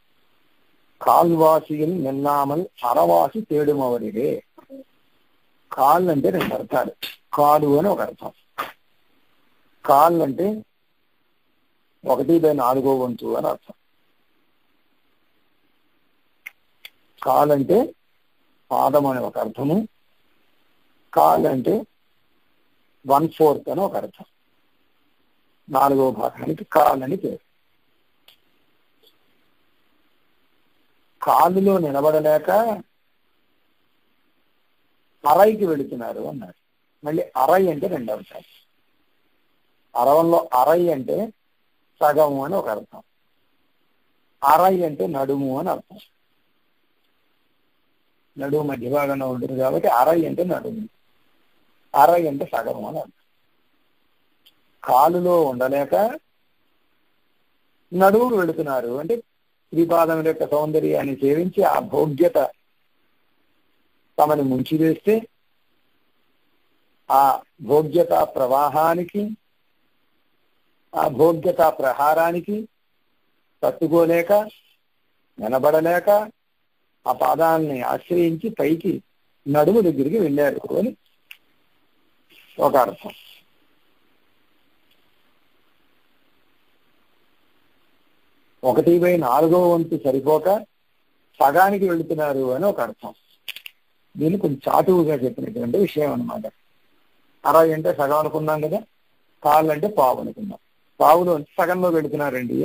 A: కాల్వాసిని నిన్నామల్ అరవాసి తేడుమవరిడే. కాళ్ళు అంటే రెండు అర్థాలు. కాలు అని ఒక అర్థం. కాళ్ళు అంటే 1/4 వంతు అని అర్థం. కాలు అంటే పాదం అని ఒక అర్థము, కాలు అంటే 1/4 అని ఒక అర్థం. 4వ భాగానికి కాలు అని పేరు. కాలులో నిలబడలేక అరైకి వెళుతున్నారు అన్నారు. మళ్ళీ అరై అంటే 2 అర్థాలు. అరవంలో అరై అంటే సగము అని ఒక అర్థం, అరై అంటే నడుము అని అర్థం. నడుము మధ్య భాగంలో ఉంటుంది కాబట్టి అరై అంటే నడుము, అరై అంటే సగము అని అర్థం. కాలులో ఉండలేక నడువుకు వెళుతున్నారు అంటే శ్రీపాదం యొక్క సౌందర్యాన్ని సేవించి ఆ భోగ్యత తమని ముంచివేస్తే ఆ భోగ్యత ప్రవాహానికి, ఆ భోగ్యత ప్రహారానికి తట్టుకోలేక నిలబడలేక ఆ పాదాలని ఆశ్రయించి పైకి నడుము దగ్గరికి వెళ్ళారు అని ఒక అర్థం. ఒకటి బై 4వ వంతు సరిపోక సగానికి వెళుతున్నారు అని ఒక అర్థం. దీన్ని కొంచెం చాటువుగా చెప్పినటువంటి విషయం అన్నమాట. అరై అంటే సగం అనుకున్నాం కదా, కాళ్ళు అంటే పావు అనుకున్నాం. పావులో సగంలో వెళుతున్నారండి,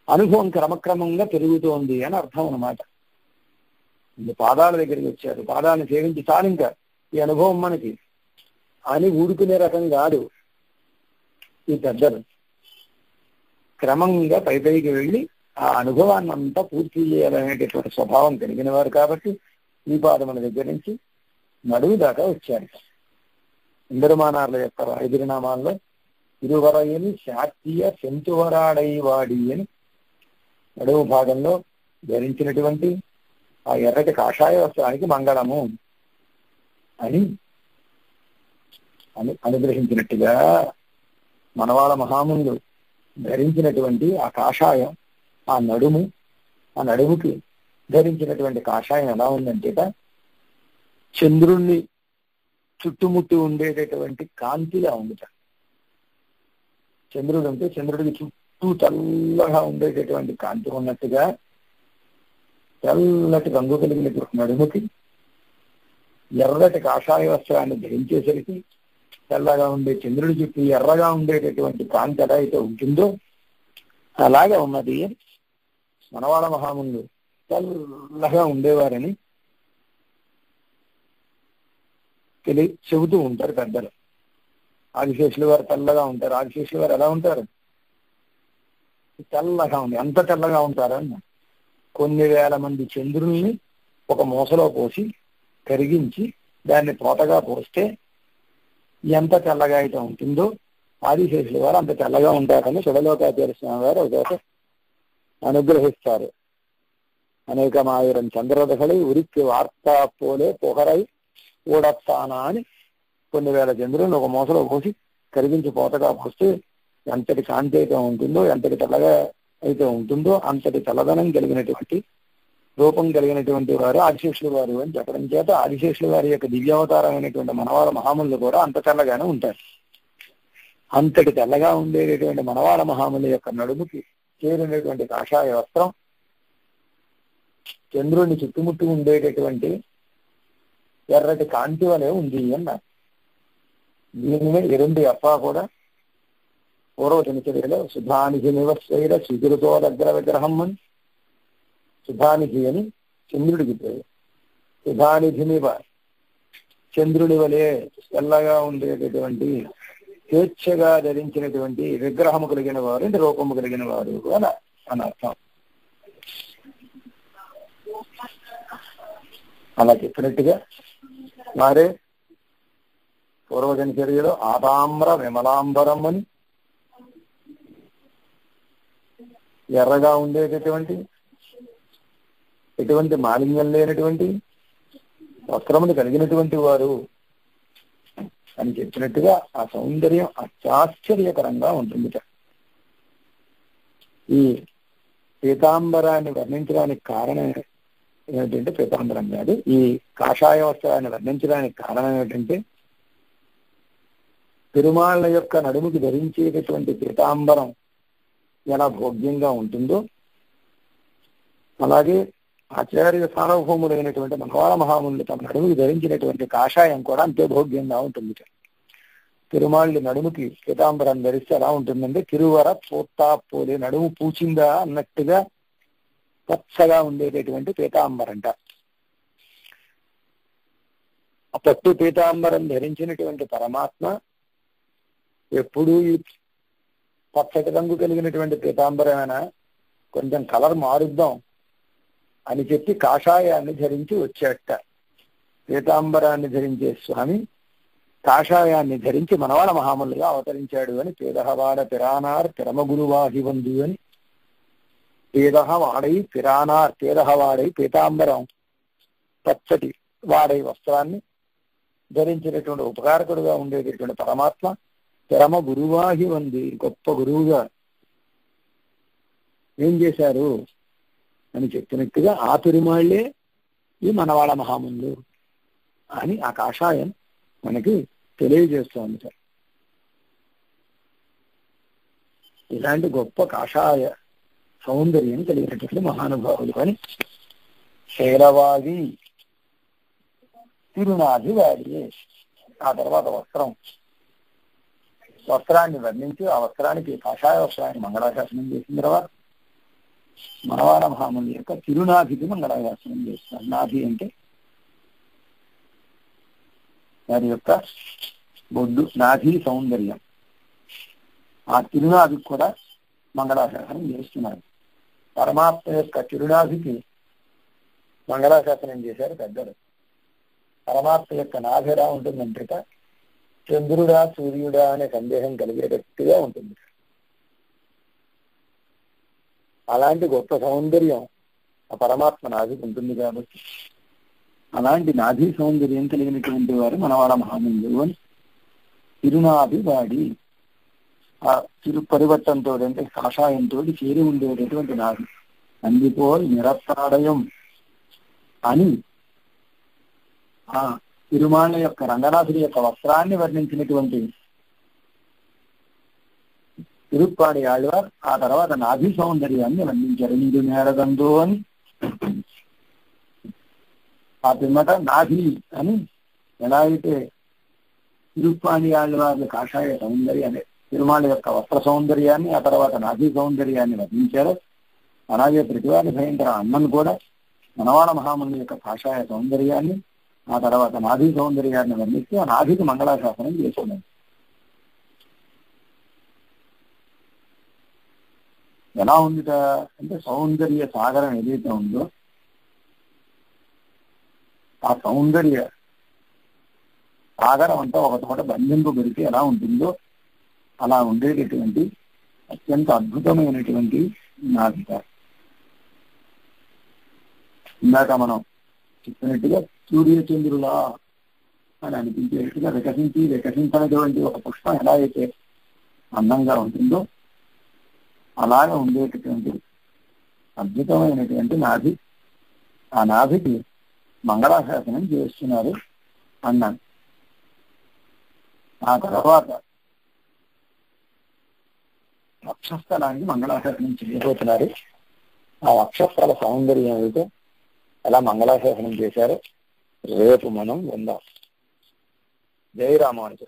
A: అనుభవం క్రమక్రమంగా పెరుగుతోంది అని అర్థం అన్నమాట. పాదాల దగ్గరికి వచ్చారు, పాదాలను సేవించి చాలు ఇంకా ఈ అనుభవం మనకి అని ఊరుకునే రకం కాదు ఈ పెద్దలు. క్రమంగా పైకి వెళ్ళి ఆ అనుభవాన్ని అంతా పూర్తి చేయాలనేటటువంటి స్వభావం కలిగిన వారు కాబట్టి ఈ పాదముల దగ్గర నుంచి నడువు దాకా వచ్చారు. ఇంద్రమానార్ల యొక్క 5 నామాల్లో తిరువరయని శాక్తీయ సెంతువరాడైవాడి అని నడువు భాగంలో ధరించినటువంటి ఆ ఎర్రటి కాషాయ వస్త్రానికి మంగళము అని అనుగ్రహించినట్టుగా మనవాళ్ళ మహామునులు ధరించినటువంటి ఆ కాషాయం, ఆ నడుముకి ధరించినటువంటి కాషాయం ఎలా ఉందంటే చంద్రుణ్ణి చుట్టుముట్టి ఉండేటటువంటి కాంతిగా ఉంది. చంద్రుడు అంటే చంద్రుడికి చుట్టూ తెల్లగా ఉండేటటువంటి కాంతి ఉన్నట్టుగా తెల్లటి రంగు కలిగినటువంటి నడుముకి ఎర్రటి కాషాయ వస్త్రాన్ని ధరించేసరికి తెల్లగా ఉండే చంద్రుడి చుట్టూ ఎర్రగా ఉండేటటువంటి కాంతి ఎలా అయితే ఉంటుందో అలాగే ఉన్నది. మనవాళ్ళ మహామునులు తెల్లగా ఉండేవారని చెబుతూ ఉంటారు పెద్దలు. ఆదిశేషుల వారు తెల్లగా ఉంటారు. ఆదిశేషుల వారు ఎలా ఉంటారు? తెల్లగా ఉంది. ఎంత తెల్లగా ఉంటారన్న కొన్ని వేల మంది చంద్రుల్ని ఒక మూసలో పోసి కరిగించి దాన్ని తోటగా పోస్తే ఎంత తెల్లగా అయితే ఉంటుందో ఆదిశేషుల వారు అంత తెల్లగా ఉంటారని సుడలోకాచార్య స్వామి వారు ఒక అనుగ్రహిస్తారు. అనేకమాయిరం చంద్రదశలు ఉరికి వార్తా పోలే పొగరై ఊడత్తానా అని కొన్ని వేల చంద్రులను ఒక మూసలో పోసి కరిగించి పోతగా పోస్తే ఎంతటి కాంతి అయితే ఉంటుందో, ఎంతటి తెల్లగా అయితే ఉంటుందో అంతటి తెల్లదనం కలిగినటువంటి రూపం కలిగినటువంటి వారు ఆదిశేషుల వారు అని చెప్పడం చేత ఆదిశేషుల వారి యొక్క దివ్యావతారమైనటువంటి మనవాళ్ళ మహాములు కూడా అంత తెల్లగానే ఉంటారు. అంతటి తెల్లగా ఉండేటటువంటి మనవాళ్ళ మహాముల యొక్క నడుముకి చేరినటువంటి కాషాయ వస్త్రం చంద్రుడిని చుట్టుముట్టు ఉండేటటువంటి ఎర్రటి కాంతి వలె ఉంది అన్నారు. దీనినే ఎరుండి అప్ప కూడా పూర్వచన చర్యలో శుభానిధి నివస్వైర శిఖురుతో దగ్గర విగ్రహం అని శుభానిధి అని చంద్రుడికి పేరు. శుభానిధినివ చంద్రుడి వలె తెల్లగా ఉండేటటువంటి స్వేచ్ఛగా ధరించినటువంటి విగ్రహము కలిగిన వారు అంటే రూపము కలిగిన వారు అని అర్థం. అలా చెప్పినట్టుగా వారే పూర్వజన చర్యలో ఆతామ్ర విమలాంబరం అని ఎర్రగా ఉండేటటువంటి ఎటువంటి మాలిన్యం లేనటువంటి వస్త్రములు కలిగినటువంటి వారు అని చెప్పినట్టుగా ఆ సౌందర్యం అత్యాశ్చర్యకరంగా ఉంటుంది. ఈ పీతాంబరాన్ని వర్ణించడానికి కారణం ఏమిటంటే పీతాంబరం కాదు, ఈ కాషాయ వస్త్రాన్ని వర్ణించడానికి కారణం ఏమిటంటే పెరుమాళ్ళ యొక్క నడుముకి ధరించేటటువంటి పీతాంబరం ఎలా భోగ్యంగా ఉంటుందో అలాగే ఆచార్య సార్వభౌములైనటువంటి మనవాళ్ళ మహామునులు తమ నడుముకి ధరించినటువంటి కాషాయం కూడా అంతే భోగ్యంగా ఉంటుంది. తిరుమాళ్ళి నడుముకి పీతాంబరం ధరిస్తే ఎలా ఉంటుందంటే తిరువర పూర్తా పోలే నడుము పూచిందా అన్నట్టుగా పచ్చగా ఉండేటటువంటి పీతాంబరంట. ఆ పట్టు పీతాంబరం ధరించినటువంటి పరమాత్మ ఎప్పుడూ ఈ పచ్చటి రంగు కలిగినటువంటి పీతాంబరమైనా కొంచెం కలర్ మారుద్దాం అని చెప్పి కాషాయాన్ని ధరించి వచ్చేట. పీతాంబరాన్ని ధరించే స్వామి కాషాయాన్ని ధరించి మనవాళ మహాములుగా అవతరించాడు అని పేదహవాడ పిరానార్ పిరమగురువాహి వందు అని పేదహవాడై పిరానార్ పేదహవాడై పీతాంబరం పచ్చటి వాడై వస్త్రాన్ని ధరించినటువంటి ఉపకారకుడుగా ఉండేటటువంటి పరమాత్మ పరమ గురువాహి వంది గొప్ప గురువుగా ఏం చేశారు అని చెప్పినట్టుగా ఆ పెరుమాళ్లే ఈ మనవాళ మహాములు అని ఆ కాషాయం మనకి తెలియజేస్తోంది సార్. ఇలాంటి గొప్ప కాషాయ సౌందర్యం కలిగినటువంటి మహానుభావులు అని శైలవాది తిరునాది వాడి. ఆ తర్వాత వస్త్రాన్ని వర్ణించి ఆ వస్త్రానికి కాషాయ వస్త్రాన్ని మంగళాశాసనం చేసిన తర్వాత మనవాళ మహాముని యొక్క తిరునాభికి మంగళాశాసనం చేస్తారు. నాభి అంటే వారి యొక్క బొడ్డు, నాభి సౌందర్యం. ఆ తిరునాభికి కూడా మంగళాశాసనం చేస్తున్నారు. పరమాత్మ యొక్క తిరునాభికి మంగళాశాసనం చేశారు పెద్దలు. పరమాత్మ యొక్క నాభి ఎలా ఉంటుందంటే చంద్రుడా సూర్యుడా అనే సందేహం కలిగేటట్టుగా ఉంటుంది. అలాంటి గొప్ప సౌందర్యం ఆ పరమాత్మ నాభికి ఉంటుంది కాబట్టి అలాంటి నాభి సౌందర్యం కలిగినటువంటి వారు మనవాళ మహాములు అని తిరునాభి వాడి. ఆ తిరు పరివర్తనతో అంటే కాషాయంతో చేరి ఉండేటటువంటి నాభి. అందుపోల్ నిరత్తాడయం అని ఆ తిరుమాళ్ళ యొక్క రంగనాథుడి యొక్క వస్త్రాన్ని వర్ణించినటువంటి తిరుప్పాడి ఆళ్వార్ ఆ తర్వాత నాభి సౌందర్యాన్ని వర్ణించారు. నీరు మేడదందో అని ఆ పిమ్మట నాభి అని ఎలా అయితే తిరుప్పాడి ఆళ్వార్ల కాషాయ సౌందర్యాన్ని తిరుమాళ్ళ యొక్క వస్త్ర సౌందర్యాన్ని ఆ తర్వాత నాభి సౌందర్యాన్ని వర్ణించారు. అలాగే ప్రతివాది భయంకర అమ్మను కూడా మనవాళ మహాముని యొక్క కాషాయ సౌందర్యాన్ని ఆ తర్వాత నాభి సౌందర్యాన్ని వర్ణిస్తూ ఆ నాభికి మంగళాశాసనం చేసుకున్నాను. ఎలా ఉందిట అంటే సౌందర్య సాగరం ఏదైతే ఉందో ఆ సౌందర్య సాగరం అంతా ఒక చోట బంధింపబడితే ఎలా ఉంటుందో అలా ఉండేటటువంటి అత్యంత అద్భుతమైనటువంటి నాభిక. ఇందాక మనం చెప్పినట్టుగా సూర్యచంద్రులా అని అనిపించేట్టుగా వికసించినటువంటి ఒక పుష్పం ఎలా అయితే అందంగా ఉంటుందో అలాగా ఉండేటటువంటి అద్భుతమైనటువంటి నాభి. ఆ నాభికి మంగళాశాసనం చేస్తున్నారు అన్నాను. ఆ తర్వాత వక్షస్థలానికి మంగళాశాసనం చేయబోతున్నారు. ఆ వక్షస్థల సౌందర్యం అయితే ఎలా మంగళాశాసనం చేశారో రేపు మనం విందాం. జై రామానుజ.